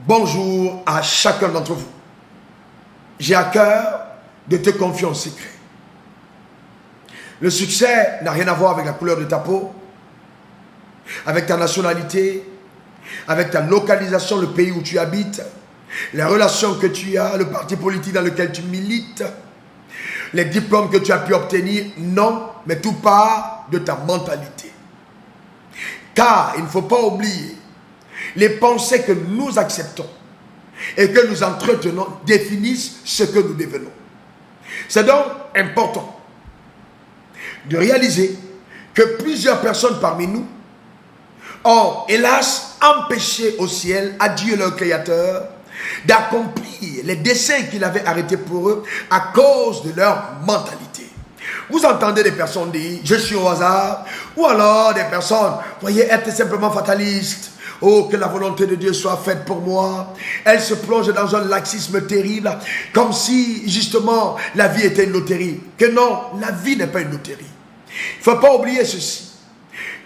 Bonjour à chacun d'entre vous. J'ai à cœur de te confier en secret. Le succès n'a rien à voir avec la couleur de ta peau, avec ta nationalité, avec ta localisation, le pays où tu habites, les relations que tu as, le parti politique dans lequel tu milites, les diplômes que tu as pu obtenir. Non, mais tout part de ta mentalité. Car il ne faut pas oublier, les pensées que nous acceptons et que nous entretenons définissent ce que nous devenons. C'est donc important de réaliser que plusieurs personnes parmi nous ont, hélas, empêché au ciel, à Dieu leur Créateur, d'accomplir les desseins qu'il avait arrêtés pour eux à cause de leur mentalité. Vous entendez des personnes dire « je suis au hasard » ou alors des personnes, voyez, être simplement fatalistes. Oh, que la volonté de Dieu soit faite pour moi. Elle se plonge dans un laxisme terrible, comme si, justement, la vie était une loterie. Que non, la vie n'est pas une loterie. Il ne faut pas oublier ceci.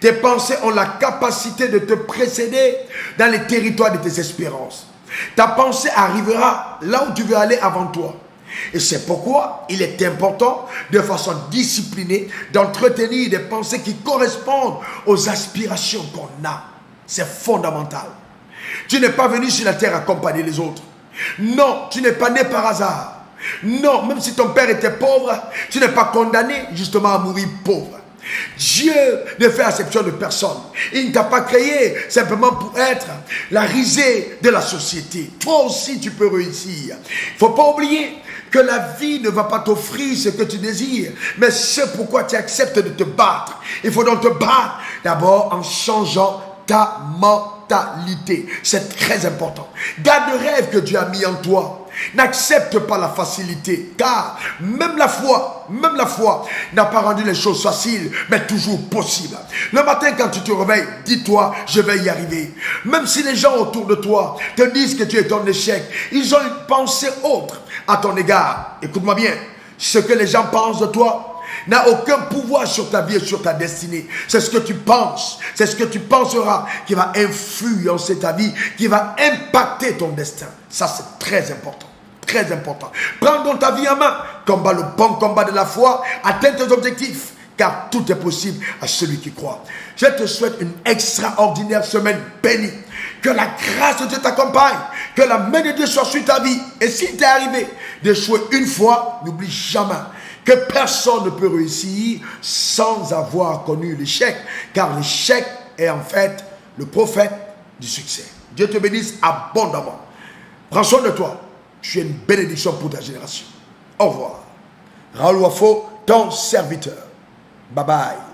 Tes pensées ont la capacité de te précéder dans les territoires de tes espérances. Ta pensée arrivera là où tu veux aller avant toi. Et c'est pourquoi il est important, de façon disciplinée, d'entretenir des pensées qui correspondent aux aspirations qu'on a. C'est fondamental. Tu n'es pas venu sur la terre accompagner les autres. Non, tu n'es pas né par hasard. Non, même si ton père était pauvre, tu n'es pas condamné justement à mourir pauvre. Dieu ne fait exception de personne. Il ne t'a pas créé simplement pour être la risée de la société. Toi aussi, tu peux réussir. Il ne faut pas oublier que la vie ne va pas t'offrir ce que tu désires, mais ce pourquoi tu acceptes de te battre. Il faut donc te battre d'abord en changeant ta mentalité. C'est très important. Garde le rêve que Dieu a mis en toi. N'accepte pas la facilité, car même la foi n'a pas rendu les choses faciles, mais toujours possibles. Le matin quand tu te réveilles, dis-toi, je vais y arriver. Même si les gens autour de toi te disent que tu es un échec, ils ont une pensée autre à ton égard. Écoute-moi bien, ce que les gens pensent de toi n'a aucun pouvoir sur ta vie et sur ta destinée. C'est ce que tu penses, c'est ce que tu penseras qui va influencer ta vie, qui va impacter ton destin. Ça, c'est très important. Très important. Prends donc ta vie en main, combat le bon combat de la foi, atteins tes objectifs, car tout est possible à celui qui croit. Je te souhaite une extraordinaire semaine bénie. Que la grâce de Dieu t'accompagne, que la main de Dieu soit sur ta vie. Et s'il t'est arrivé d'échouer une fois, n'oublie jamais que personne ne peut réussir sans avoir connu l'échec, car l'échec est en fait le prophète du succès. Dieu te bénisse abondamment. Prends soin de toi. Tu es une bénédiction pour ta génération. Au revoir. Raoul Wafo, ton serviteur. Bye bye.